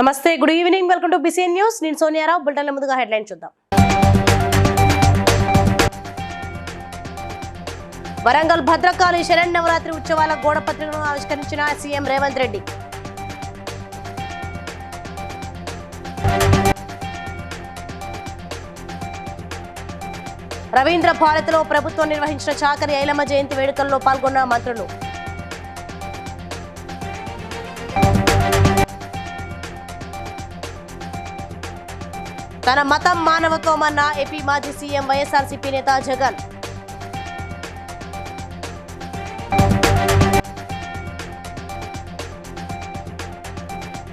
నమస్తే, good evening, welcome to BCN news. నేను సోనియారావు. బులెటిన్ల ముందుగా హెడ్లైన్ చూద్దాం. వరంగల్ భద్రకాళి శరన్నవరాత్రి ఉత్సవాల గోడపత్రికను ఆవిష్కరించిన సీఎం రేవంత్ రెడ్డి. రవీంద్ర భారతిలో ప్రభుత్వం నిర్వహించిన చాకలి ఐలమ్మ జయంతి వేడుకల్లో పాల్గొన్న మంత్రులు. తన మతం మానవత్వం అన్న ఏపీ మాజీ సీఎం వైఎస్ఆర్సీపీ నేత జగన్.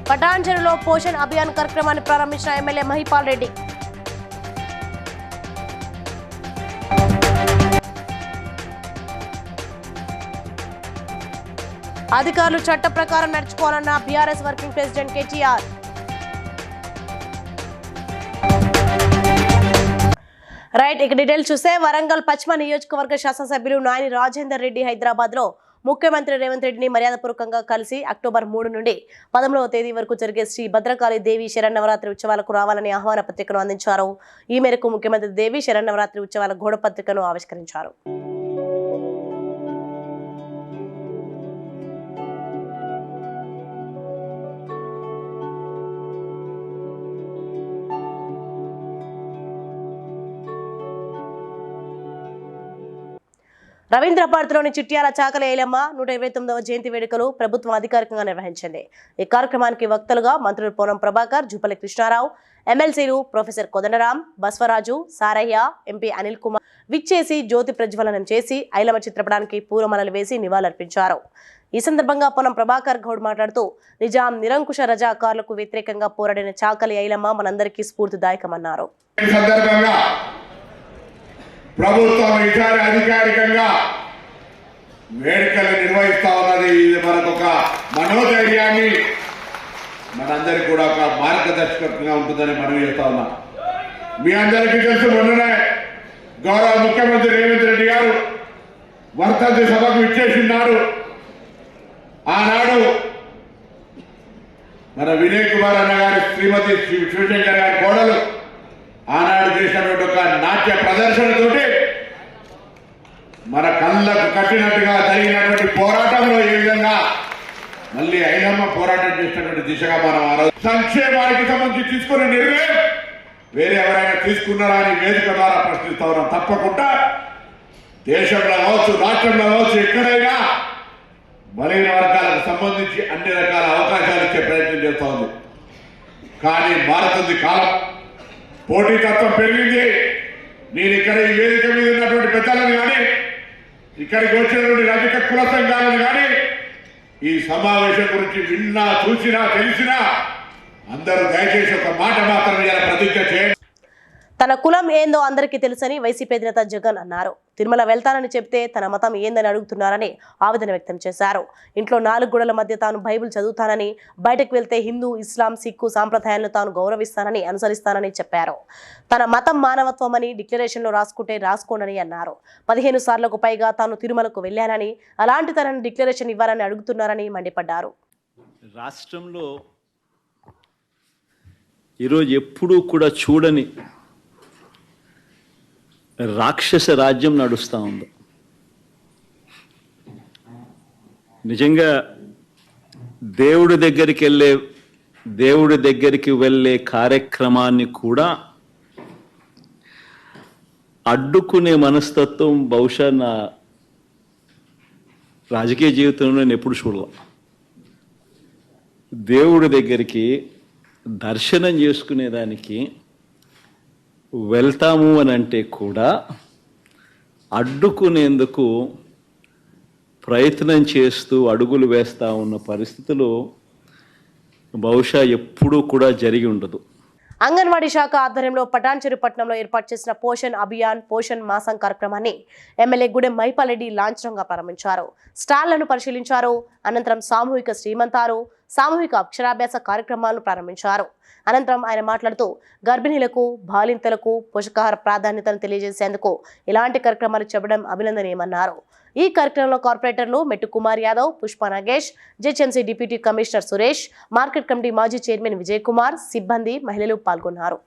పటాన్చెరులో పోషణ్ అభియాన్ కార్యక్రమాన్ని ప్రారంభించిన ఎమ్మెల్యే మహిపాల్ రెడ్డి. అధికారులు చట్ట ప్రకారం నడుచుకోవాలన్న BRS working president KTR. Right, ఇక డీటెయిల్స్ చూస్తే వరంగల్ పశ్చిమ నియోజకవర్గ శాసనసభ్యులు నాయని రాజేందర్ రెడ్డి హైదరాబాద్ లో ముఖ్యమంత్రి రేవంత్ రెడ్డిని మర్యాదపూర్వకంగా కలిసి అక్టోబర్ 3 నుండి 11వ తేదీ వరకు జరిగే శ్రీ భద్రకాళి దేవి శరన్నవరాత్రి ఉత్సవాలకు రావాలని ఆహ్వాన పత్రికను అందించారు. ఈ మేరకు ముఖ్యమంత్రి దేవి శరన్నవరాత్రి ఉత్సవాల గోడ పత్రికను ఆవిష్కరించారు. రవీంద్ర భారతిలోని చిట్యాల చాకలి ఐలమ్మ 129వ జయంతి వేడుకలు ప్రభుత్వం అధికారికంగా నిర్వహించింది. ఈ కార్యక్రమానికి వక్తలుగా మంత్రులు పొన్నం ప్రభాకర్, జూపల్లి కృష్ణారావు, ఎమ్మెల్సీలు ప్రొఫెసర్ కోదండరాం, బస్వరాజు, సారయ్య, ఎంపీ అనిల్ కుమార్ విచ్చేసి జ్యోతి ప్రజ్వలనం చేసి ఐలమ్మ చిత్రపటానికి పూలమాలలు వేసి నివాళులర్పించారు. ఈ సందర్భంగా పొన్నం ప్రభాకర్ గౌడ్ మాట్లాడుతూ నిజాం నిరంకుశ రజాకారులకు వ్యతిరేకంగా పోరాడిన చాకలి ఐలమ్మ మనందరికీ స్ఫూర్తిదాయకమన్నారు. ప్రభుత్వం ఈసారి అధికారికంగా వేడుకలు నిర్వహిస్తా ఉన్నది. ఇది మనకొక మనోధైర్యాన్ని, మనందరికీ కూడా ఒక మార్గదర్శకంగా ఉంటుందని మనం చేస్తా ఉన్నాం. మీ అందరికీ తెలుసు, మొన్ననే గౌరవ ముఖ్యమంత్రి రేవంత్ రెడ్డి గారు వర్ధంతి సభకు ఇచ్చేసినాడు. ఆనాడు మన వినయ్ కుమార్ అన్న గారి శ్రీమతి శివశంకర్ గారి కోడలు ఆనాడు చేసినటువంటి ఒక నాట్య ప్రదర్శనతోటి మన కళ్ళకు కట్టినట్టుగా జరిగినటువంటి పోరాటంలో ఏ విధంగా మళ్ళీ ఐలమ్మ పోరాటం చేసినటువంటి దిశగా మనం సంక్షేమానికి సంబంధించి తీసుకునే నిర్ణయం వేరే ఎవరైనా తీసుకున్నారా అని వేదిక ద్వారా ప్రశ్నిస్తా ఉన్నాం. తప్పకుండా దేశంలో కావచ్చు, రాష్ట్రంలో కావచ్చు, ఎక్కడైనా బలహీన వర్గాలకు సంబంధించి అన్ని రకాల అవకాశాలు ఇచ్చే ప్రయత్నం చేస్తూ ఉంది. కానీ మారుతుంది కాలం, పోటీతత్వం పెరిగింది. నేను ఇక్కడ ఈ వేదిక మీద ఉన్నటువంటి పెద్దలను కానీ, ఇక్కడికి వచ్చినటువంటి రాజకీయ కుల సంఘాలను కానీ ఈ సమావేశం గురించి విన్నా, చూసినా, తెలిసినా అందరూ దయచేసి ఒక మాట మాత్రం ప్రతిజ్ఞ చేయండి. తన కులం ఏందో అందరికీ తెలుసని వైసీపీ అధినేత జగన్ అన్నారు. తిరుమల వెళ్తానని చెప్తే తన మతం ఏందని అడుగుతున్నారని ఆవేదన వ్యక్తం చేశారు. ఇంట్లో 4 గోడల మధ్య తాను బైబిల్ చదువుతానని, బయటకు వెళ్తే హిందూ, ఇస్లాం, సిక్కు సాంప్రదాయాలను తాను గౌరవిస్తానని, అనుసరిస్తానని చెప్పారు. తన మతం మానవత్వం అని డిక్లరేషన్లో రాసుకుంటే రాసుకోనని అన్నారు. 15 సార్లకు పైగా తాను తిరుమలకు వెళ్ళానని, అలాంటి తనను డిక్లరేషన్ ఇవ్వాలని అడుగుతున్నారని మండిపడ్డారు. రాష్ట్రంలో ఈరోజు ఎప్పుడూ కూడా చూడని రాక్షస రాజ్యం నడుస్తూ ఉంది. నిజంగా దేవుడి దగ్గరికి వెళ్ళే కార్యక్రమాన్ని కూడా అడ్డుకునే మనస్తత్వం బహుశా నా రాజకీయ జీవితంలో నేను ఎప్పుడు చూడలే. దేవుడి దగ్గరికి దర్శనం చేసుకునేదానికి వెళ్తాము అని అంటే కూడా అడ్డుకునేందుకు ప్రయత్నం చేస్తూ అడుగులు వేస్తూ ఉన్న పరిస్థితులు బహుశా ఎప్పుడూ కూడా జరిగి ఉండదు. అంగన్వాడీ శాఖ ఆధ్వర్యంలో పటాన్చెరు పట్టణంలో ఏర్పాటు చేసిన పోషణ్ అభియాన్, పోషణ్ మాసం కార్యక్రమాన్ని ఎమ్మెల్యే గూడెం మహిపాల్ రెడ్డి లాంఛనంగా ప్రారంభించారు. స్టాళ్లను పరిశీలించారు. అనంతరం సామూహిక శ్రీమంతాలు, సామూహిక అక్షరాభ్యాస కార్యక్రమాలను ప్రారంభించారు. అనంతరం ఆయన మాట్లాడుతూ గర్భిణీలకు, బాలింతలకు పోషకాహార ప్రాధాన్యతను తెలియజేసేందుకు ఇలాంటి కార్యక్రమాలు చెప్పడం అభినందనీయమన్నారు. ఈ కార్యక్రమంలో కార్పొరేటర్లు మెట్టు Kumar Yadav, Pushpa Nagesh, GHMC deputy commissioner Suresh, market committee మాజీ చైర్మన్ విజయ్ కుమార్, సిబ్బంది, మహిళలు పాల్గొన్నారు.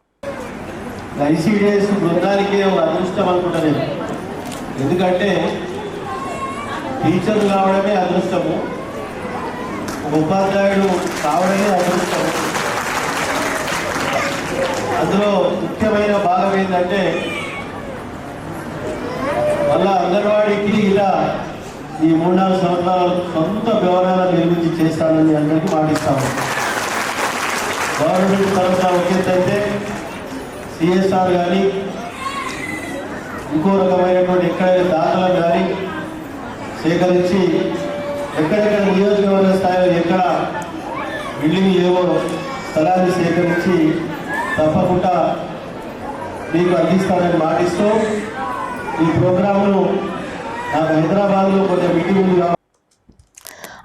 ఐసీడీఎస్ బృందానికి ఒక అదృష్టం అనుకుంటాను. ఎందుకంటే టీచర్లు కావడమే అదృష్టము, ఉపాధ్యాయుడు కావడమే అదృష్టము. అందులో ముఖ్యమైన భాగం ఏంటంటే మళ్ళా అంగన్వాడీకి ఇలా ఈ 3-4 సంవత్సరాలు సొంత వ్యవహారాలను నిర్మించి చేస్తానని అందరికీ మాటిస్తాము. గవర్నమెంట్ తరఫున వచ్చేటైతే సిఎస్ఆర్ కానీ ఇంకో రకమైనటువంటి ఎక్కడైనా దాఖలను కానీ సేకరించి ఎక్కడెక్కడ నియోజకవర్గ స్థాయిలో ఎక్కడ బిల్డింగ్ ఏవో స్థలాన్ని సేకరించి తప్పకుండా మీకు అందిస్తానని మాటిస్తూ ఈ ప్రోగ్రాంను నాకు హైదరాబాద్లో కొంచెం మీటింగ్ ఉంది.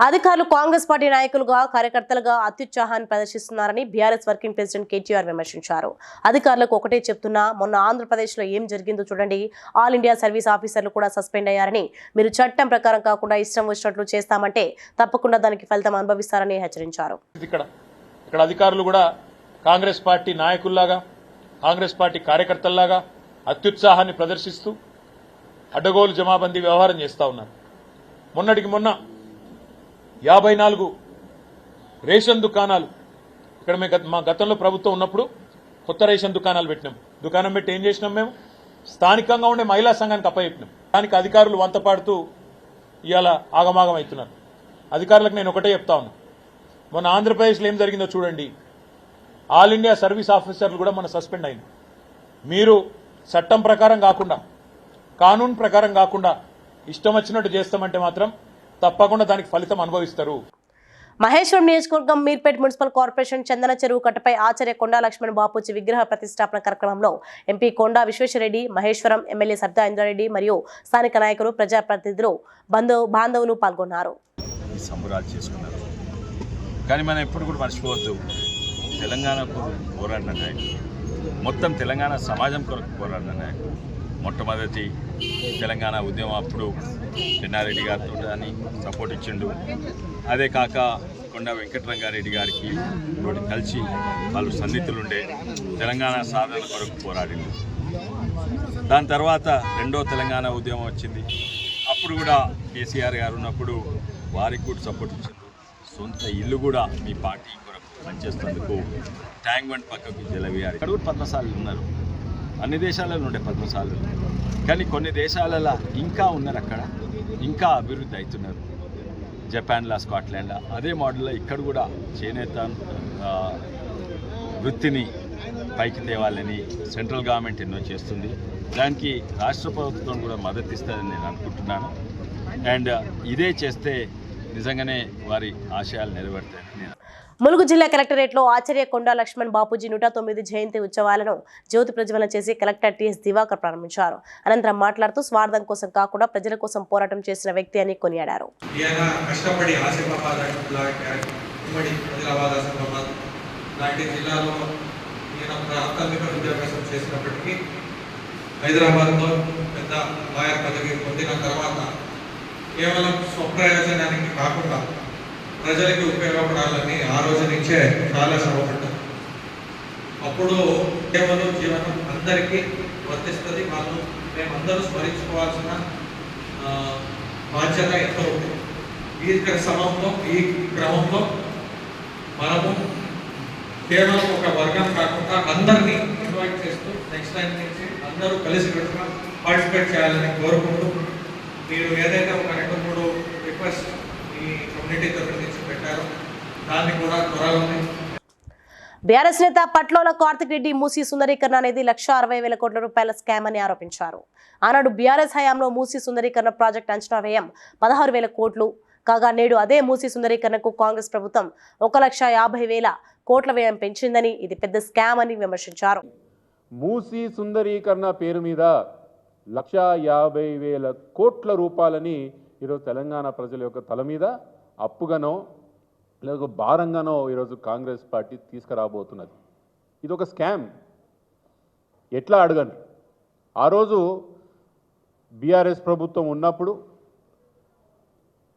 అధికారులు కాంగ్రెస్ పార్టీ నాయకులుగా, కార్యకర్తలుగా అత్యుత్సాహాన్ని ప్రదర్శిస్తున్నారని బీఆర్ఎస్ వర్కింగ్ ప్రెసిడెంట్ కేటీఆర్ విమర్శించారు. అధికారులకు ఒకటే చెప్తున్నా, మొన్న ఆంధ్రప్రదేశ్లో ఏం జరిగిందో చూడండి. ఆల్ ఇండియా సర్వీస్ ఆఫీసర్లు కూడా సస్పెండ్ అయ్యారని, మీరు చట్టం ప్రకారం కాకుండా ఇష్టం వచ్చినట్లు చేస్తామంటే తప్పకుండా దానికి ఫలితం అనుభవిస్తారని హెచ్చరించారు. ఇక్కడ అధికారులు కూడా కాంగ్రెస్ పార్టీ నాయకుల్లాగా, కాంగ్రెస్ పార్టీ కార్యకర్తల్లాగా అత్యుత్సాహాన్ని ప్రదర్శిస్తూ అడ్డగోలు జమాబందీ వ్యవహారం చేస్తూ ఉన్నారు. మొన్నటికి మొన్న 54 రేషన్ దుకాణాలు ఇక్కడ మా గతంలో ప్రభుత్వం ఉన్నప్పుడు కొత్త రేషన్ దుకాణాలు పెట్టినాం. దుకాణం పెట్టి ఏం చేసినాం, మేము స్థానికంగా ఉండే మహిళా సంఘానికి అప్పచెప్పినాం. దానికి అధికారులు వంతపాడుతూ ఇవాళ ఆగమాగం అవుతున్నారు. అధికారులకు నేను ఒకటే చెప్తా ఉన్నా, మొన్న ఆంధ్రప్రదేశ్లో ఏం జరిగిందో చూడండి. ఆల్ ఇండియా సర్వీస్ ఆఫీసర్లు కూడా మన సస్పెండ్ అయింది. మీరు చట్టం ప్రకారం కాకుండా, కానూన్ ప్రకారం కాకుండా ఇష్టం వచ్చినట్టు చేస్తామంటే మాత్రం తప్పకుండా దానికి ఫలితం అనుభవిస్తారు. మహేశ్వరం నియోజకవర్గం మీర్పేట్ మున్సిపల్ కార్పొరేషన్ చందన చెరువు కట్టపై ఆచార్య కొండా లక్ష్మణ్ బాపూజీ విగ్రహ ప్రతిష్టాపన కార్యక్రమంలో ఎంపీ కొండా విశ్వేశ్వరరెడ్డి, మహేశ్వరం ఎమ్మెల్యే సబితా ఇంద్రారెడ్డి మరియు స్థానిక నాయకులు, ప్రజాప్రతినిధులు, బాంధవులు పాల్గొన్నారు. సంబరాలు చేసుకున్నారు. కానీ మనం ఎప్పుడు కూడా మర్చిపోవద్దు, తెలంగాణకు పోరాడిన నాయకులు, మొత్తం తెలంగాణ సమాజం కొరకు పోరాడిన నాయకులు. మొట్టమొదటి తెలంగాణ ఉద్యమం అప్పుడు చెన్నారెడ్డి గారితో అని సపోర్ట్ ఇచ్చిండు. అదే కాక కొండా వెంకటరంగారెడ్డి గారికి కలిసి వాళ్ళు సన్నిహితులుండే తెలంగాణ సాధన కొరకు పోరాడిండు. దాని తర్వాత రెండో తెలంగాణ ఉద్యమం వచ్చింది. అప్పుడు కూడా కేసీఆర్ గారు ఉన్నప్పుడు వారికి కూడా సపోర్ట్ ఇచ్చిండు. సొంత ఇల్లు కూడా మీ పార్టీ కొరకు పనిచేసేందుకు ట్యాంక్ బండ్ పక్కకు జలవిహారి ఇక్కడ కూడా పద్మశాలు ఉన్నారు. అన్ని దేశాలలో ఉండే పద్మశాలు, కానీ కొన్ని దేశాలలో ఇంకా ఉన్నారు, అక్కడ ఇంకా అభివృద్ధి అవుతున్నారు. జపాన్లో, స్కాట్లాండ్లో అదే మోడల్లో ఇక్కడ కూడా చేనేత వృత్తిని పైకి తేవాలని సెంట్రల్ గవర్నమెంట్ ఎన్నో చేస్తుంది. దానికి రాష్ట్ర ప్రభుత్వం కూడా మద్దతు ఇస్తుందని నేను అనుకుంటున్నాను. అండ్ ఇదే చేస్తే నిజంగానే వారి ఆశయాలు నెరవేరుతాయని నేను. ములుగు జిల్లా కలెక్టరేట్లో ఆచార్య కొండా లక్ష్మణ్ బాపూజీ 109 జయంతి ఉత్సవాలను జ్యోతి ప్రజ్వలన చేసి కలెక్టర్ టిఎస్ దివాకర్ ప్రారంభించారు. అనంతరం మాట్లాడుతూ స్వార్థం కోసం కాకుండా ప్రజల కోసం పోరాటం చేసిన వ్యక్తి అని కొనియాడారు. హైదరాబాద్లో పెద్ద లాయర్ పదవి పొందిన తర్వాత కేవలం స్వప్రయోజనానికి కాకుండా ప్రజలకి ఉపయోగపడాలని ఆ రోజు నుంచే చాలా శ్రమపడ్డారు. అప్పుడు కేవలం జీవనం అందరికీ వర్తిస్తుంది. వాళ్ళు మేమందరూ స్మరించుకోవాల్సిన బాధ్యత ఎంతో ఉంది. ఈ క్రమంలో మనము కేవలం ఒక వర్గం కాకుండా అందరినీ ఇన్వైట్ చేస్తూ నెక్స్ట్ టైం నుంచి అందరూ కలిసికట్టుగా పార్టిసిపేట్ చేయాలని కోరుకుంటూ, మీరు ఏదైతే ఒక 2-3 రిక్వెస్ట్ ఈ కమ్యూనిటీ తరఫు నుంచి పెట్టారో దాన్ని కూడా త్వరలోనే. బీఆర్ఎస్ నేత పట్లోల కార్తిక్ రెడ్డి మూసీ సుందరీకరణ అనేది 1,60,000 కోట్ల రూపాయల స్కామ్ అని ఆరోపించారు. ఆనాడు బీఆర్ఎస్ హయాంలో మూసీ సుందరీకరణ ప్రాజెక్టు అంచనా వ్యయం 16,000 కోట్లు కాగా నేడు అదే మూసీ సుందరీకరణకు కాంగ్రెస్ ప్రభుత్వం 1,50,000 కోట్ల వ్యయం పెంచిందని, ఇది పెద్ద స్కామ్ అని విమర్శించారు. మూసీ సుందరీకరణ పేరు మీద 1,50,000 కోట్ల రూపాయలని ఈరోజు తెలంగాణ ప్రజల యొక్క తల మీద అప్పుగానో లేదా ఒక భారంగానో ఈరోజు కాంగ్రెస్ పార్టీ తీసుకురాబోతున్నది. ఇది ఒక స్కామ్. ఎట్లా అడగండి. ఆ రోజు బీఆర్ఎస్ ప్రభుత్వం ఉన్నప్పుడు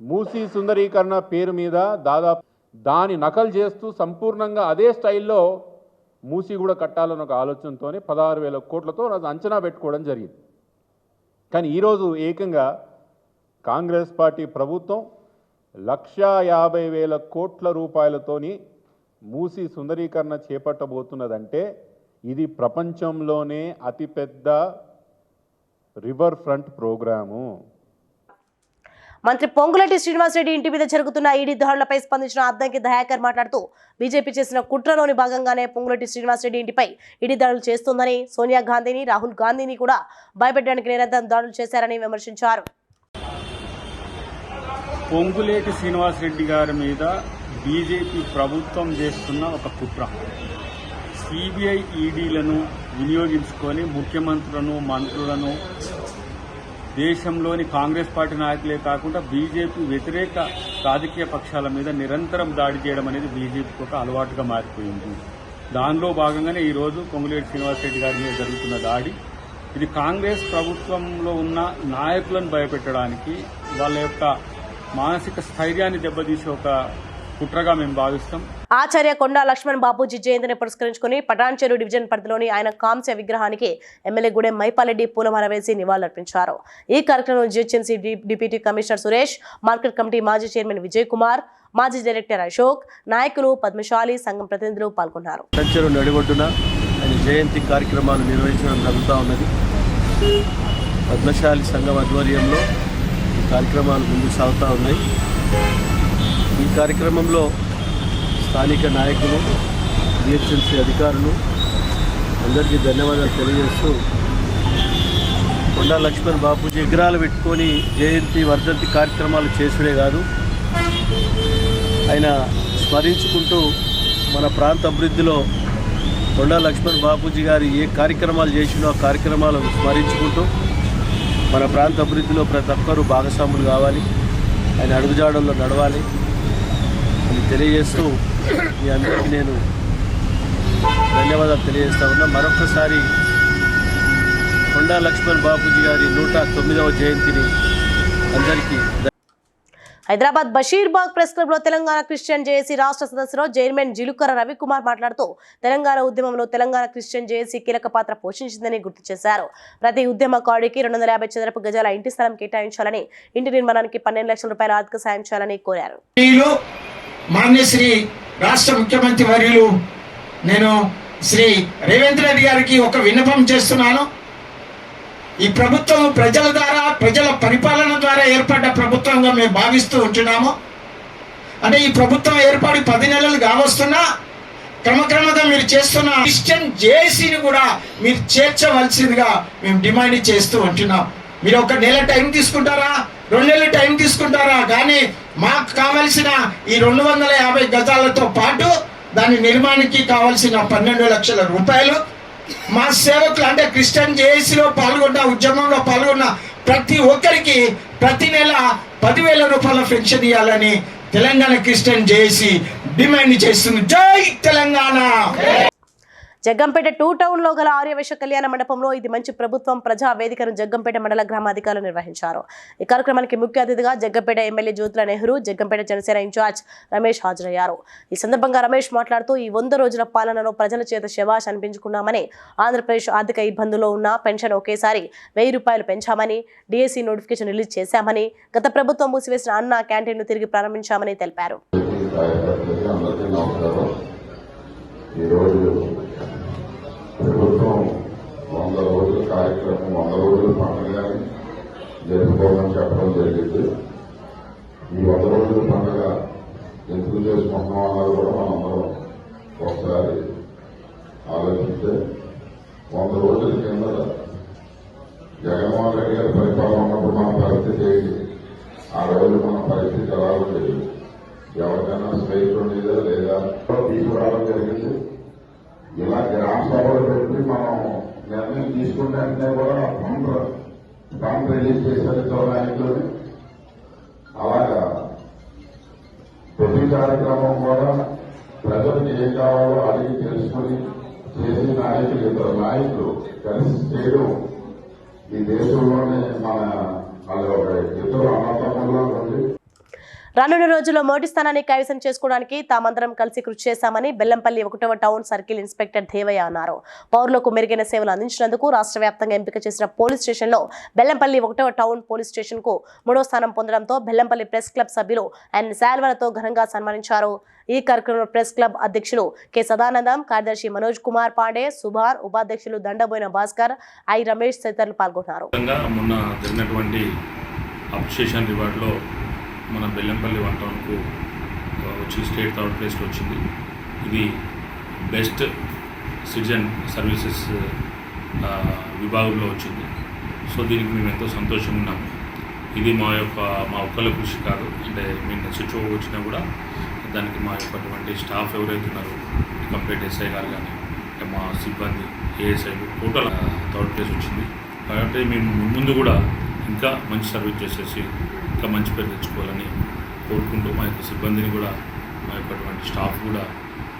మూసీ సుందరీకరణ పేరు మీద దాదాపు దాని నకలు చేస్తూ సంపూర్ణంగా అదే స్టైల్లో మూసీ కూడా కట్టాలన్న ఒక ఆలోచనతోనే 16,000 కోట్లతో అది అంచనా పెట్టుకోవడం జరిగింది. కానీ ఈరోజు ఏకంగా కాంగ్రెస్ పార్టీ ప్రభుత్వం 1,50,000 కోట్ల రూపాయలతోని మూసీ సుందరీకరణ చేపట్టబోతున్నదంటే ఇది ప్రపంచంలోనే అతిపెద్ద రివర్ ఫ్రంట్ ప్రోగ్రాము. మంత్రి పొంగులేటి శ్రీనివాసరెడ్డి ఇంటి మీద జరుగుతున్న ఈడీ దాడులపై స్పందించిన అద్దంకి దయాకర్ మాట్లాడుతూ బీజేపీ చేసిన కుట్రలోని భాగంగానే పొంగులేటి శ్రీనివాసరెడ్డి ఇంటిపై ఈడీ దాడులు చేస్తోందని, సోనియా గాంధీని, రాహుల్ గాంధీని కూడా భయపెట్టడానికి నిరంతరం దాడులు చేశారని విమర్శించారు. పొంగులేటి శ్రీనివాసరెడ్డి గారి మీద బీజేపీ ప్రభుత్వం చేస్తున్న ఒక కుట్ర. సిబిఐ ఈడీలను వినియోగించుకొని ముఖ్యమంత్రులను, మంత్రులను, దేశంలోని కాంగ్రెస్ పార్టీ నాయకులే కాకుండా బీజేపీ వ్యతిరేక రాజకీయ పక్షాల మీద నిరంతరం దాడి చేయడం అనేది బీజేపీకి ఒక అలవాటుగా మారిపోయింది. దానిలో భాగంగానే ఈరోజు పొంగులేటి శ్రీనివాసరెడ్డి గారి మీద జరుగుతున్న దాడి ఇది కాంగ్రెస్ ప్రభుత్వంలో ఉన్న నాయకులను భయపెట్టడానికి, వాళ్ళ యొక్క మానసిక స్థైర్యాన్ని దెబ్బతీసే ఒక కుట్రగా మేము భావిస్తాం. ఆచార్య కొండా లక్ష్మణ్ బాపూజీ జయంతిని పురస్కరించుకుని పటాన్చెరు డివిజన్ పరిధిలోని ఆయన కాంస్య విగ్రహానికి ఎమ్మెల్యే గూడెం మైపాలరెడ్డి పూలమాల వేసి నివాళులర్పించారు. ఈ కార్యక్రమంలో GHMC deputy commissioner Suresh, market committee మాజీ చైర్మన్ విజయ్ కుమార్, మాజీ డైరెక్టర్ అశోక్, నాయకులు, పద్మశాలి సంఘం ప్రతినిధులు పాల్గొన్నారు. పటాన్చెరు నడిబొడ్డున ఆయన జయంతి కార్యక్రమాలు నిర్వహించడం జరుగుతూ ఉన్నది. పద్మశాలి సంఘం ఆధ్వర్యంలో ఈ కార్యక్రమాలు ముందుకు సాగుతూ ఉన్నాయి. ఈ కార్యక్రమంలో స్థానిక నాయకులు, జిహెచ్ఎంసీ అధికారులు అందరికీ ధన్యవాదాలు తెలియజేస్తూ, కొండా లక్ష్మణ్ బాపూజీ విగ్రహాలు పెట్టుకొని జయంతి, వర్ధంతి కార్యక్రమాలు చేసుడే కాదు, ఆయన స్మరించుకుంటూ మన ప్రాంత అభివృద్ధిలో కొండా లక్ష్మణ్ బాపూజీ గారు ఏ కార్యక్రమాలు చేసినో ఆ కార్యక్రమాలను స్మరించుకుంటూ మన ప్రాంత అభివృద్ధిలో ప్రతి ఒక్కరూ భాగస్వాములు కావాలి, ఆయన అడుగుజాడల్లో నడవాలి అని తెలియజేస్తూ మీ అందరికీ నేను ధన్యవాదాలు తెలియజేస్తా ఉన్నా. మరొకసారి కొండా లక్ష్మణ్ బాపూజీ గారి 109వ జయంతిని అందరికీ. హైదరాబాద్ బషీర్బాగ్ ప్రెస్ క్లబ్ లో తెలంగాణ క్రిస్టియన్ జేఏసీ రాష్ట్ర సదస్సులో చైర్మన్ జిలుకర రవికుమార్ మాట్లాడుతూ తెలంగాణ ఉద్యమంలో తెలంగాణ క్రిస్టియన్ జేఏసీ కీలక పాత్ర పోషించిందని గుర్తు చేశారు. ప్రతి ఉద్యమకారుడికి 250 చదరపు గజాల ఇంటి స్థలం కేటాయించాలని, ఇంటి నిర్మాణానికి 12 లక్షల రూపాయల ఆర్థిక సాయం చేయాలని కోరారు. మాన్యశ్రీ రాష్ట్ర ముఖ్యమంత్రి వర్యులు నేను శ్రీ రేవంత్ రెడ్డి గారికి ఒక విన్నపం చేస్తున్నాను. ఈ ప్రభుత్వం ప్రజల ద్వారా, ప్రజల పరిపాలన ద్వారా ఏర్పడ్డ ప్రభుత్వంగా మేము భావిస్తూ ఉంటున్నాము. అంటే ఈ ప్రభుత్వం ఏర్పడి 10 నెలలు కావస్తున్నా క్రమక్రమంగా మీరు చేస్తున్న క్రిస్టియన్ జేఏసీని కూడా మీరు చేర్చవలసిందిగా మేము డిమాండ్ చేస్తూ ఉంటున్నాం. మీరు 1 నెల టైం తీసుకుంటారా, 2 నెలలు టైం తీసుకుంటారా, కానీ మాకు కావలసిన ఈ 250 గజాలతో పాటు దాని నిర్మాణానికి కావలసిన 12 లక్షల రూపాయలు మా సేవకులు అంటే క్రిస్టియన్ జేఏసీలో పాల్గొన్న, ఉద్యమంలో పాల్గొన్న ప్రతి ఒక్కరికి ప్రతి నెల 10,000 రూపాయల పెన్షన్ ఇవ్వాలని తెలంగాణ క్రిస్టియన్ జేఏసీ డిమాండ్ చేస్తుంది. జై తెలంగాణ. జగ్గంపేట 2 టౌన్ లో గల ఆర్యవైశ్య కళ్యాణ మండపంలో ఇది మంచి ప్రభుత్వం ప్రజా వేదికను జగ్గంపేట మండల గ్రామాధికారులు నిర్వహించారు. ఈ కార్యక్రమానికి ముఖ్య అతిథిగా జగ్గంపేట ఎమ్మెల్యే జ్యోతుల నెహ్రూ, జగ్గంపేట జనసేన ఇన్ఛార్జ్ రమేష్ హాజరయ్యారు. ఈ సందర్భంగా రమేష్ మాట్లాడుతూ ఈ 100 రోజుల పాలనలో ప్రజల చేత శభాష్ అనిపించుకున్నామని, ఆంధ్రప్రదేశ్ ఆర్థిక ఇబ్బందుల్లో ఉన్న పెన్షన్ ఒకేసారి 1000 రూపాయలు పెంచామని, డిఎస్సి నోటిఫికేషన్ రిలీజ్ చేశామని, గత ప్రభుత్వం మూసివేసిన అన్న క్యాంటీన్ను తిరిగి ప్రారంభించామని తెలిపారు. ప్రభుత్వం 100 రోజుల కార్యక్రమం, 100 రోజుల పండుగని జరుపుకోవాలని చెప్పడం జరిగింది. ఈ 100 రోజుల పండుగ ఎందుకు చేసుకుంటున్నాం అన్నది కూడా మనందరం ఒకసారి ఆలోచిస్తే, 100 రోజుల కింద జగన్మోహన్ రెడ్డి గారి పరిపాలన ఉన్నప్పుడు మన పరిస్థితి ఏంటి, ఆ రోజు మన పరిస్థితి ఎలా ఉండేది, ఎవరికైనా స్పేస్ ఉండేదా లేదా తీసుకురావడం జరిగింది. ఇలా గ్రామ సభలు పెట్టి మనం నిర్ణయం తీసుకుంటే కూడా ఫండ్ రిలీజ్ చేశారు నాయకులని. అలాగా ప్రతి కార్యక్రమం కూడా ప్రజలకు ఏం కావాలో అడిగి తెలుసుకుని చేసే నాయకులు ఇద్దరు నాయకులు కలిసి చేయడం ఈ దేశంలోనే మన అది ఒక ఇద్దరు అన్నతమ్ముల్లో ఉంది. రానున్న రోజుల్లో మొదటి స్థానాన్ని కైవసం చేసుకోవడానికి తామందరం కలిసి కృషి చేశామని బెల్లంపల్లి 1వ టౌన్ సర్కిల్ ఇన్స్పెక్టర్ దేవయ్య అన్నారు. పౌరులకు మెరుగైన సేవలు అందించినందుకు రాష్ట్ర వ్యాప్తంగా ఎంపిక చేసిన పోలీస్ స్టేషన్లో బెల్లంపల్లి 1వ టౌన్ పోలీస్ స్టేషన్ కు 3వ స్థానం పొందడంతో బెల్లంపల్లి ప్రెస్ క్లబ్ సభ్యులు ఆయన శాల్వలతో ఘనంగా సన్మానించారు. ఈ కార్యక్రమంలో ప్రెస్ క్లబ్ అధ్యక్షులు కె సదానందం, కార్యదర్శి మనోజ్ కుమార్ పాండే, సుభార్, ఉపాధ్యక్షులు దండబోయిన భాస్కర్, ఐ రమేష్ తదితరులు పాల్గొన్నారు. మొన్న జరిగినటువంటి అప్రిషియేషన్ రివార్డులో మన బెల్లంపల్లి 1 టౌన్కు వచ్చి స్టేట్ 3rd ప్లేస్లో వచ్చింది. ఇది బెస్ట్ సిటిజన్ సర్వీసెస్ విభాగంలో వచ్చింది. సో దీనికి మేము ఎంతో సంతోషంగా ఉన్నాము. ఇది మా ఒక్కళ్ళ కృషి కాదు. అంటే మేము స్విచ్ వచ్చినా కూడా దానికి మా అటువంటి స్టాఫ్ ఎవరైతే ఉన్నారో కంప్లీట్ ఎస్ఐ గారు కానీ మా సిబ్బంది ఏఎస్ఐలు టోటల్ 3rd ప్లేస్ వచ్చింది. కాబట్టి మేము ముందు కూడా ఇంకా మంచి సర్వీస్ చేసేసి ఇంకా మంచి పేరు తెచ్చుకోవాలని కోరుకుంటూ మా యొక్క సిబ్బందిని కూడా మా యొక్క స్టాఫ్ కూడా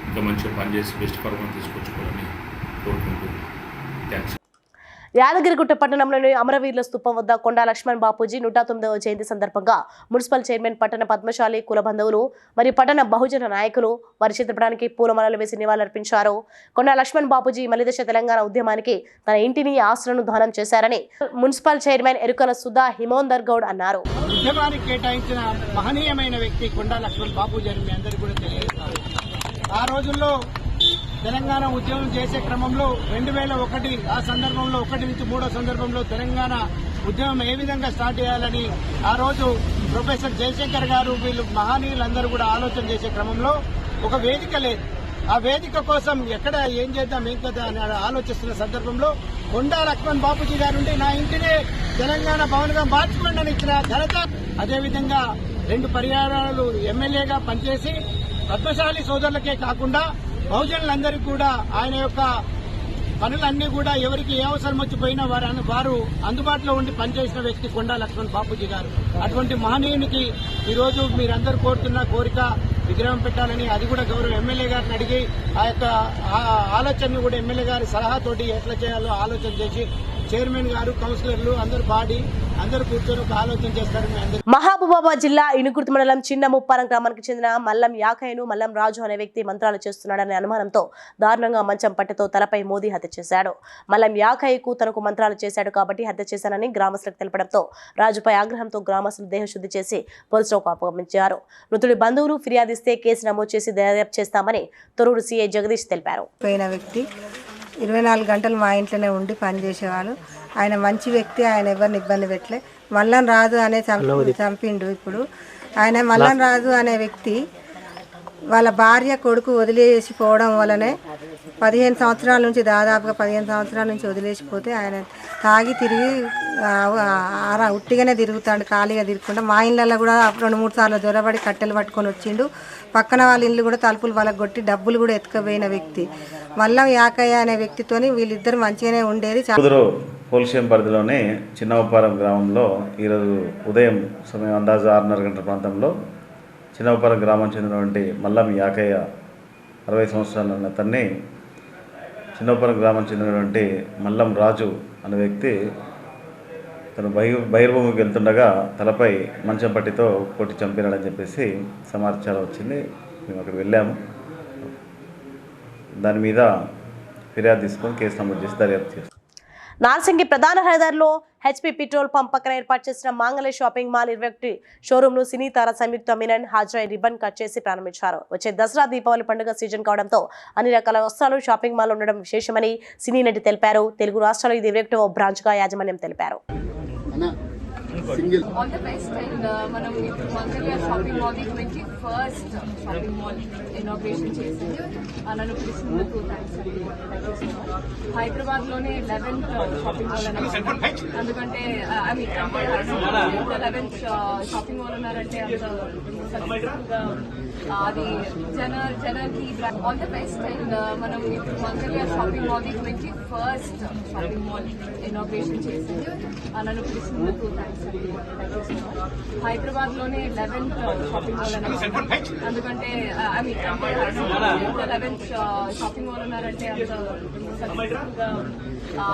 ఇంకా మంచిగా పనిచేసి బెస్ట్ పర్ఫార్మెన్స్ తీసుకొచ్చుకోవాలని కోరుకుంటూ థ్యాంక్స్. యాదగిరిగుట్ట పట్టణంలోని అమరవీరుల స్థూపం వద్ద కొండా లక్ష్మణ్ బాపూజీ 109వ జయంతి సందర్భంగా మున్సిపల్ చైర్మన్, పట్టణ పద్మశాలి కుల బంధువులు మరియు పట్టణ బహుజన నాయకులు వారి చిత్రపటానికి పూలమాలలు వేసి నివాళులర్పించారు. కొండా లక్ష్మణ్ బాపూజీ మలిదశ తెలంగాణ ఉద్యమానికి తన ఇంటిని, ఆస్తులను దానం చేశారని మున్సిపల్ చైర్మన్ ఎరుకల సుధా హిమోందర్ గౌడ్ అన్నారు. ఉద్యమానికి కేటాయించిన మహనీయమైన వ్యక్తి కొండా లక్ష్మణ్ బాపూజీ అని మీ అందరికీ కూడా తెలియజేస్తారు. ఆ రోజుల్లో తెలంగాణ ఉద్యమం చేసే క్రమంలో 2001 ఆ సందర్భంలో 1 నుంచి 3వ సందర్భంలో తెలంగాణ ఉద్యమం ఏ విధంగా స్టార్ట్ చేయాలని ఆ రోజు ప్రొఫెసర్ జయశంకర్ గారు వీళ్ళు మహనీయులందరూ కూడా ఆలోచన చేసే క్రమంలో ఒక వేదిక లేదు. ఆ వేదిక కోసం ఎక్కడ ఏం చేద్దాం ఏం కదా అని ఆలోచిస్తున్న సందర్భంలో కొండా లక్ష్మణ్ బాపూజీ గారు ఉండి నా ఇంటినే తెలంగాణ భవన్గా మార్చుకోండి అని ఇచ్చిన ఘనత. అదేవిధంగా 2 పర్యాయాలు ఎమ్మెల్యేగా పనిచేసి పద్మశాలి సోదరులకే కాకుండా బహుజనులందరికీ కూడా ఆయన యొక్క పనులన్నీ కూడా ఎవరికి ఏ అవసరం వచ్చిపోయినా వారు అందుబాటులో ఉండి పనిచేసిన వ్యక్తి కొండా లక్ష్మణ్ బాపూజీ గారు. అటువంటి మహనీయునికి ఈరోజు మీరందరూ కోరుతున్న కోరిక విగ్రహం పెట్టాలని, అది కూడా గౌరవ ఎమ్మెల్యే గారిని అడిగి ఆ యొక్క ఆలోచనను కూడా ఎమ్మెల్యే గారి సలహాతోటి ఎట్లా చేయాలో ఆలోచన చేసి చైర్మన్ గారు, కౌన్సిలర్లు అందరూ బాడీ అందరూ కూర్చొని ఒక ఆలోచన చేస్తారు. మహబూబాబాద్ జిల్లా ఇనుగుర్తి మండలం చిన్న ముప్పారం గ్రామానికి చెందిన మల్లం యాకయ్యను మల్లం రాజు అనే వ్యక్తి మంత్రాలు చేస్తున్నాడనే అనుమానంతో దారుణంగా మంచం పట్టెతో తలపై మోదీ హత్య చేశాడు. మల్లం యాకయ్యకు తనకు మంత్రాలు చేశాడు కాబట్టి హత్య చేశానని గ్రామస్తులకు తెలపడంతో రాజుపై ఆగ్రహంతో గ్రామస్తులు దేహశుద్ధి చేసి పోలీసులకు అప్పగించారు. మృతుడి బంధువులు ఫిర్యాదిస్తే కేసు నమోదు చేసి దర్యాప్తు చేస్తామని తొర్రూరు సీఐ జగదీష్ తెలిపారు. 24 గంటలు మా ఇంట్లోనే ఉండి పనిచేసేవాళ్ళు. ఆయన మంచి వ్యక్తి, ఆయన ఎవరిని ఇబ్బంది పెట్టలే. మల్లం రాజు అనే చంపిండు. ఇప్పుడు ఆయన మల్లం రాజు అనే వ్యక్తి వాళ్ళ భార్య కొడుకు వదిలేసిపోవడం వల్లనే 15 సంవత్సరాల నుంచి దాదాపుగా 15 సంవత్సరాల నుంచి వదిలేసిపోతే ఆయన తాగి తిరిగి ఉట్టిగానే తిరుగుతాడు, ఖాళీగా తిరుగుకుండా. మా ఇళ్ళల్లో కూడా 2-3 సార్లు దొరబడి కట్టెలు పట్టుకొని వచ్చిండు. పక్కన వాళ్ళ ఇల్లు కూడా తలుపులు వాళ్ళకి కొట్టి డబ్బులు కూడా ఎత్తుకుపోయిన వ్యక్తి. మల్లం యాకయ్య అనే వ్యక్తితోని వీళ్ళిద్దరు మంచిగానే ఉండేది. పోలీస్ స్టేషన్ పరిధిలోని చిన్నవపారం గ్రామంలో ఈరోజు ఉదయం సమయం అందాజు 6:30 గంటల ప్రాంతంలో చిన్నవపారం గ్రామం చెందినటువంటి మల్లం యాకయ్య 60 సంవత్సరాల అతన్ని చిన్నవపారం గ్రామం చెందినటువంటి మల్లం రాజు అనే వ్యక్తి తను బహిర్భూమికి వెళ్తుండగా తలపై మంచం పట్టితో కొట్టి చంపినాడని చెప్పేసి సమాచారం వచ్చింది. మేము అక్కడికి వెళ్ళాము. దాని మీద ఫిర్యాదు తీసుకొని కేసు నమోదు చేసి దర్యాప్తు చేస్తాం. నార్సింగి ప్రధాన రహదారిలో హెచ్పీ పెట్రోల్ పంప్ పక్కన ఏర్పాటు చేసిన మాంగళ్య షాపింగ్ మాల్ 21 షోరూమ్ ను సినీ తార సంయుక్త మీనన్ హాజరై రిబ్బన్ కట్ చేసి ప్రారంభించారు. వచ్చే దసరా దీపావళి పండుగ సీజన్ కావడంతో అన్ని రకాల వస్త్రాలు షాపింగ్ మాల్ ఉండడం విశేషమని సినీ నటి తెలిపారు. తెలుగు రాష్ట్రాల్లో ఇది 21వ బ్రాంచ్ గా యాజమాన్యం తెలిపారు. All the best and మనం Mangalya shopping mall 21st shopping mall inauguration చేసింది. నన్ను పిలిచినందుకు థ్యాంక్స్. హైదరాబాద్ లోనే 11th షాపింగ్ మాల్ అన్నమాట. ఎందుకంటే 11th షాపింగ్ మాల్ ఉన్నారంటే అంత సక్సెస్ఫుల్గా అది జనానికి ఆల్ ద బెస్ట్. అండ్ మనం ఇప్పుడు మంగళ shopping mall 21st shopping mall inauguration చేసింది. నన్ను పిలిచినందుకు థ్యాంక్స్ అండి. హైదరాబాద్ లోనే 11th షాపింగ్ మాల్ అన్నమాట. ఎందుకంటే I mean 11th shopping mall ఉన్నారంటే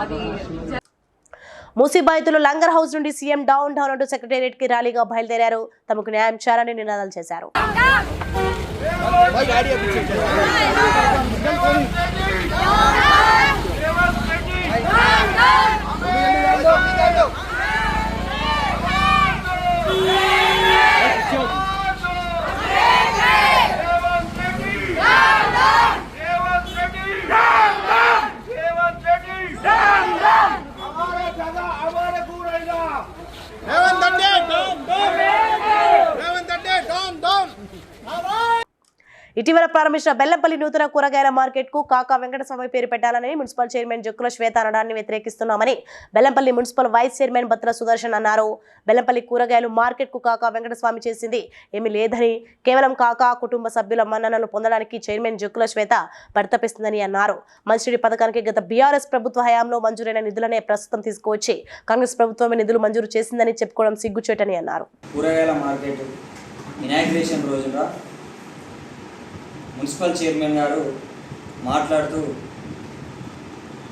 అది మూసీ బాధితులు లంగర్ హౌస్ నుండి సీఎం డౌన్ టౌన్ అంటూ సెక్రటేరియట్ కి ర్యాలీగా బయలుదేరారు. తమకు న్యాయం చేయాలని నినాదాలు చేశారు. ఇటీవల ప్రారంభించిన బెల్లంపల్లి నూతన కూరగాయల మార్కెట్ కు కాకా వెంకటస్వామి పేరు పెట్టాలని మున్సిపల్ చైర్మన్ జక్కుల శ్వేత అనడాన్ని వ్యతిరేకిస్తున్నామని Bellampalli municipal vice chairman Batra Sudarshan అన్నారు. బెల్లంపల్లి కూరగాయలు మార్కెట్ కు కాకా వెంకటస్వామి చేసింది ఏమీ లేదని, కేవలం కాకా కుటుంబ సభ్యుల మన్ననలు పొందడానికి చైర్మన్ జక్కుల శ్వేత పరితపిస్తుందని అన్నారు. మంచినీటి పథకానికి గత బీఆర్ఎస్ ప్రభుత్వ హయాంలో మంజూరైన నిధులనే ప్రస్తుతం తీసుకువచ్చి కాంగ్రెస్ ప్రభుత్వమే నిధులు మంజూరు చేసిందని చెప్పుకోవడం సిగ్గుచేటని అన్నారు. కూరగాయల మార్కెట్ ఇనాగ్రేషన్ రోజున మున్సిపల్ చైర్మన్ గారు మాట్లాడుతూ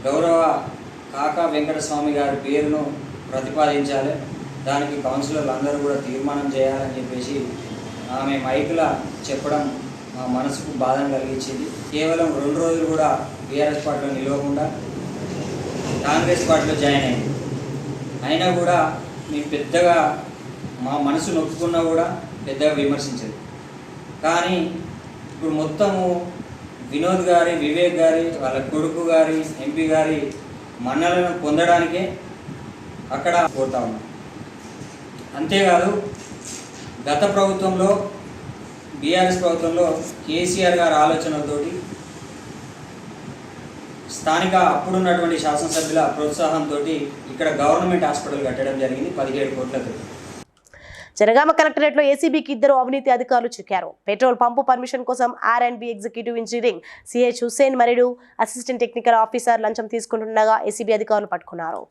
గౌరవ కాకా వెంకటస్వామి గారి పేరును ప్రతిపాదించాలి, దానికి కౌన్సిలర్లు అందరూ కూడా తీర్మానం చేయాలని చెప్పేసి ఆమె మైకులా చెప్పడం మా మనసుకు బాధను కలిగించింది. కేవలం 2 రోజులు కూడా బీఆర్ఎస్ పార్టీలో నిలవకుండా కాంగ్రెస్ పార్టీలో జాయిన్ అయింది. అయినా కూడా మేము పెద్దగా మా మనసు నొక్కుకున్నా కూడా పెద్దగా విమర్శించదు. కానీ ఇప్పుడు మొత్తము వినోద్ గారి, వివేక్ గారి, వాళ్ళ కొడుకు గారి, ఎంపీ గారి మన్నలను పొందడానికే అక్కడ పోతా ఉన్నాం. అంతేకాదు గత ప్రభుత్వంలో బీఆర్ఎస్ ప్రభుత్వంలో కేసీఆర్ గారి ఆలోచనలతోటి స్థానిక అప్పుడున్నటువంటి శాసనసభ్యుల ప్రోత్సాహంతో ఇక్కడ గవర్నమెంట్ హాస్పిటల్ కట్టడం జరిగింది 17 కోట్లతో. జనగామ కలెక్టరేట్లో ఏసీబీకి 2 అవినీతి అధికారులు చిక్కారు. పెట్రోల్ పంపు పర్మిషన్ కోసం R&B executive engineering CH Hussain మరియు అసిస్టెంట్ టెక్నికల్ ఆఫీసర్ లంచం తీసుకుంటుండగా ఏసీబీ అధికారులు పట్టుకున్నారు.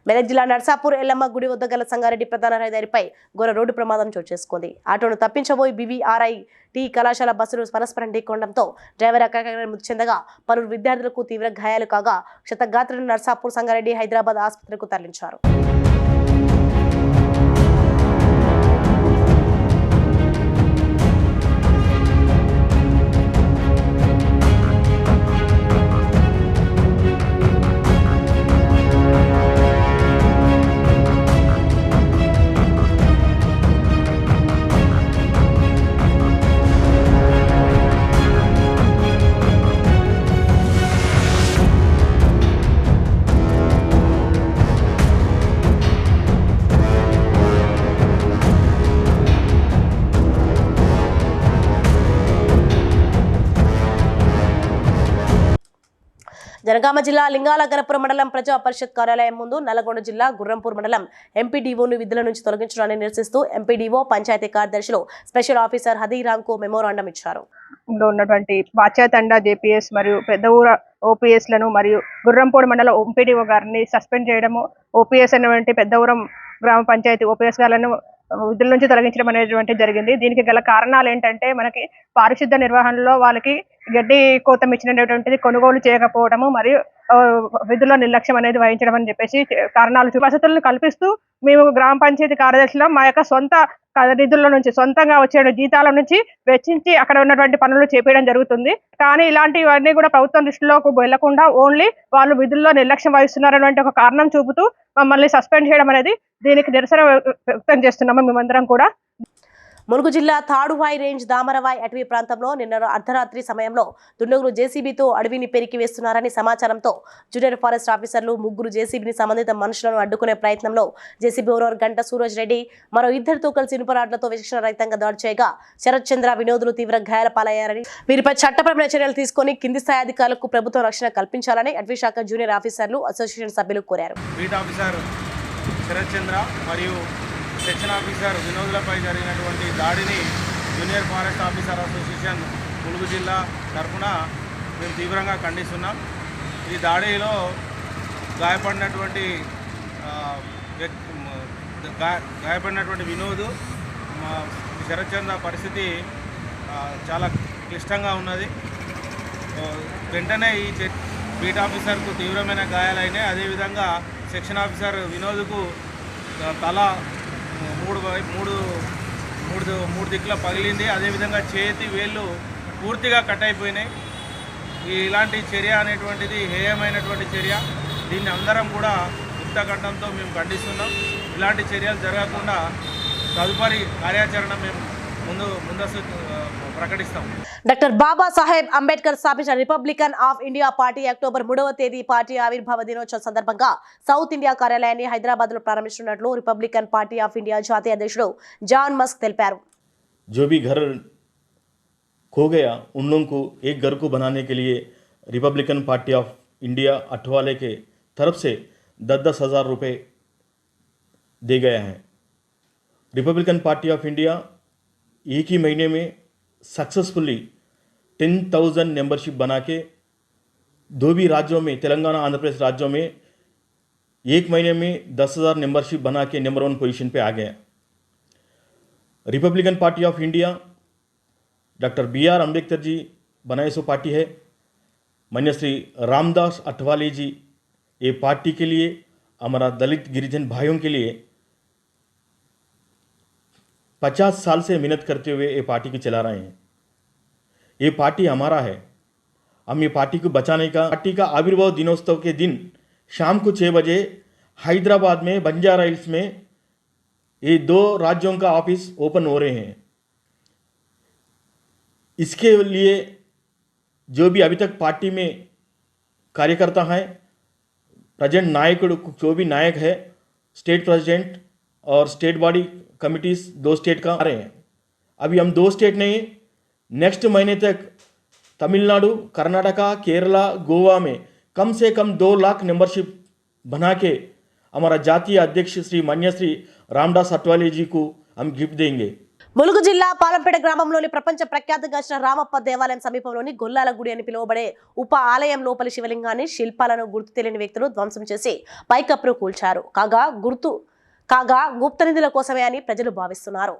మెదక్ జిల్లా నర్సాపూర్ ఎల్లమ్మ గుడి వద్ద గల సంగారెడ్డి ప్రధాన రహదారిపై ఘోర రోడ్డు ప్రమాదం చోటు చేసుకుంది. ఆటోను తప్పించబోయి BVRI టీ కళాశాల బస్సులు పరస్పరం ఢీకొనడంతో డ్రైవర్ అక్కడికక్కడే మృతి చెందగా పలువురు విద్యార్థులకు తీవ్ర గాయాలు కాగా క్షతగాత్రులను నర్సాపూర్, సంగారెడ్డి, హైదరాబాద్ ఆసుపత్రికి తరలించారు. జనగామ జిల్లా లింగాల గణపురం మండలం ప్రజా పరిషత్ కార్యాలయం ముందు, నల్లగొండ జిల్లా గుర్రంపూర్ మండలం ఎంపీడీఓను విధుల నుంచి తొలగించడాన్ని నిరసిస్తూ ఎంపీడీఓ, పంచాయతీ కార్యదర్శులు స్పెషల్ ఆఫీసర్ హదీరాంకు మెమోరాండం ఇచ్చారు. ఉన్నటువంటి వాచ్యాతండా జేపీఎస్ మరియు పెద్ద ఊర ఓపీఎస్లను మరియు గుర్రంపూడి మండల ఎంపీడీఓ గారిని సస్పెండ్ చేయడము, ఓపీఎస్ అనేటువంటి పెద్ద ఊరం గ్రామ పంచాయతీ ఓపీఎస్ గారులను విధుల నుంచి తొలగించడం అనేటువంటి జరిగింది. దీనికి గల కారణాలు ఏంటంటే మనకి పారిశుద్ధ నిర్వహణలో వాళ్ళకి గడ్డి కోతం ఇచ్చినటువంటిది కొనుగోలు చేయకపోవడము మరియు విధుల్లో నిర్లక్ష్యం అనేది వహించడం అని చెప్పేసి కారణాలు వసతులను కల్పిస్తూ మేము గ్రామ పంచాయతీ కార్యదర్శిలో మా యొక్క సొంత నిధుల నుంచి సొంతంగా వచ్చే జీతాల నుంచి వెచ్చించి అక్కడ ఉన్నటువంటి పనులు చేపేయడం జరుగుతుంది. కానీ ఇలాంటివన్నీ కూడా ప్రభుత్వం దృష్టిలోకి వెళ్లకుండా ఓన్లీ వాళ్ళు విధుల్లో నిర్లక్ష్యం వహిస్తున్నారనేటువంటి ఒక కారణం చూపుతూ మమ్మల్ని సస్పెండ్ చేయడం అనేది దీనికి నిరసన వ్యక్తం చేస్తున్నాము మేమందరం కూడా. ములుగు జిల్లా తాడువాయి రేంజ్ దామరవాయి అటవీ ప్రాంతంలో నిన్న అర్ధరాత్రి సమయంలో దుండగులు జేసీబీతో అడవిని పెరికి వేస్తున్నారని సమాచారంతో జూనియర్ ఫారెస్ట్ ఆఫీసర్లు 3 జేసీబీని సంబంధిత మనుషులను అడ్డుకునే ప్రయత్నంలో జేసీబీ ఓనర్ గంట సూరజ్ రెడ్డి మరో 2తో కలిసి ఇనుపరాడ్లతో విచక్షణ రహితంగా దాడి చేయగా శరత్ చంద్ర, వినోదులు తీవ్ర గాయాల పాలయ్యారని, వీరిపై చట్టపరమైన చర్యలు తీసుకుని కింది స్థాయి అధికారులకు ప్రభుత్వం రక్షణ కల్పించాలని అటవీ శాఖ జూనియర్ ఆఫీసర్లు అసోసియేషన్ సభ్యులు కోరారు. శరత్ చంద్ర మరియు సెక్షన్ ఆఫీసర్ వినోద్లపై జరిగినటువంటి దాడిని junior forest officer association Mulugu జిల్లా తరఫున మేము తీవ్రంగా ఖండిస్తున్నాం. ఈ దాడిలో గాయపడినటువంటి వినోద్ శరత్ చంద్ర పరిస్థితి చాలా క్లిష్టంగా ఉన్నది. వెంటనే ఈ బీట్ ఆఫీసర్కు తీవ్రమైన గాయాలైనాయి. అదేవిధంగా సెక్షన్ ఆఫీసర్ వినోద్కు తల మూడు దిక్కుల పగిలింది. అదేవిధంగా చేతి వేళ్ళు పూర్తిగా కట్ అయిపోయినాయి. ఇలాంటి చర్య అనేటువంటిది హేయమైనటువంటి చర్య. దీన్ని అందరం కూడా ముక్తకంఠంతో మేము ఖండిస్తున్నాం. ఇలాంటి చర్యలు జరగకుండా తదుపరి కార్యాచరణ మేము ముందస్తు ప్రకటిస్తాం. డాక్టర్ బాబా సాహెబ్ అంబేద్కర్ స్థాపించిన Republican of India party October 3వ తేదీ పార్టీ ఆవిర్భావ దినోత్సవం సందర్భంగా సౌత్ ఇండియా కార్యాలయాన్ని హైదరాబాద్ లో ప్రారంభిస్తున్నట్లు రిపబ్లికన్ పార్టీ ఆఫ్ ఇండియా జాతీయ అధ్యక్షుడు జాన్ మస్క్ తెలిపారు. जो भी घर खो गया उन लोगों को एक घर को बनाने के लिए रिपब्लिकन पार्टी ऑफ इंडिया अठवाले के तरफ से 10-10 हज़ार रुपये दे गया है. रिपब्लिकन पार्टी ऑफ इंडिया एक ही महीने में सक्सेसफुली 10,000 मेंबरशिप बना के दो भी राज्यों में तेलंगाना आंध्र प्रदेश राज्यों में एक महीने में 10,000 मेंबरशिप बना के नंबर 1 पोजीशन पे आ गया. Republican Party of India doctor BR Ambedkar ji बनाए सो पार्टी है. माननीय श्री रामदास अठवाले जी ये पार्टी के लिए हमारा दलित गिरिजन भाइयों के लिए 50 साल से मेहनत करते हुए ये पार्टी को चला रहे हैं. ये पार्टी हमारा है. हम ये पार्टी को बचाने का पार्टी का आविर्भाव दिनोत्सव के दिन शाम को 6 बजे हैदराबाद में बंजारा हिल्स में ये 2 राज्यों का ऑफिस ओपन हो रहे हैं. इसके लिए जो भी अभी तक पार्टी में कार्यकर्ता हैं, प्रेजेंट नायक जो भी नायक है, स्टेट प्रेसिडेंट और स्टेट बॉडी कमिटीज़ 2 स्टेट का आ रहे हैं. अभी हम 2 स्टेट नहीं, नेक्स्ट महीने तक तमिलनाडु, कर्नाटका, केरला, गोवा में कम से कम 2 लाख मेंबरशिप बना के हमारा जातीय अध्यक्ष श्री मान्य श्री रामदास अठवाले जी को हम गिफ्ट देंगे. ములుగు జిల్లా పాలంపేట గ్రామంలోని ప్రపంచ ప్రఖ్యాతిగాంచిన రామప్ప దేవాలయం సమీపంలోని గొల్లాల గుడి అని పిలువబడే ఉప ఆలయం లోపలి శివలింగాన్ని శిల్పాలను గుర్తు తెలియని వ్యక్తులు ధ్వంసం చేసి పైకప్పును కూల్చారు. కాగా గుప్త నిధుల కోసమే అని ప్రజలు భావిస్తున్నారు.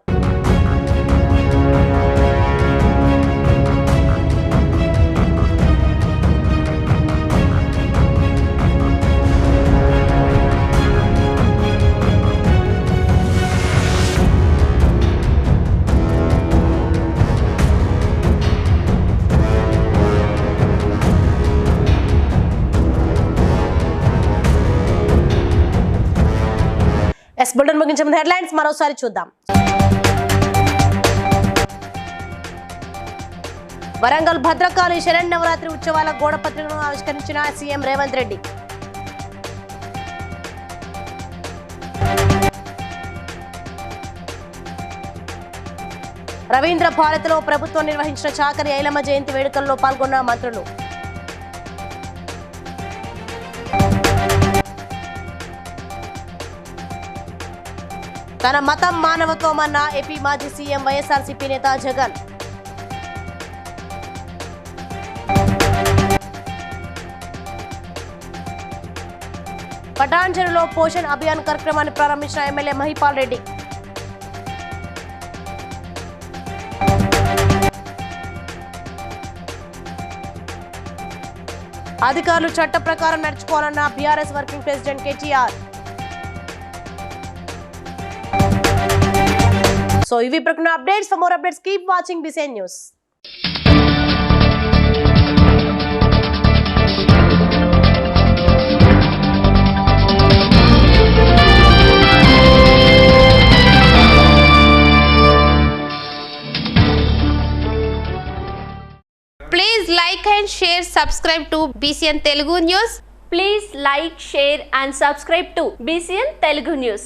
బులెటిన్ ముగించే ముందు హెడ్లైన్స్ మరోసారి చూద్దాం. వరంగల్ భద్రకాళి శరన్నవరాత్రి ఉత్సవాల గోడ పత్రికను ఆవిష్కరించిన సీఎం రేవంత్ రెడ్డి. రవీంద్ర భారతిలో ప్రభుత్వం నిర్వహించిన చాకలి ఐలమ్మ జయంతి వేడుకల్లో పాల్గొన్న మంత్రులు. తన మతం మానవత్వం అన్న ఏపీ మాజీ సీఎం వైఎస్ఆర్సీపీ నేత జగన్. పటాన్చెరులో పోషణ్ అభియాన్ కార్యక్రమాన్ని ప్రారంభించిన ఎమ్మెల్యే మహిపాల్ రెడ్డి. అధికారులు చట్ట ప్రకారం నడుచుకోవాలన్న BRS working president KTR. So, if you prefer updates, for more updates, keep watching BCN News. Please like and share, subscribe to BCN Telugu News. Please like, share and subscribe to BCN Telugu News.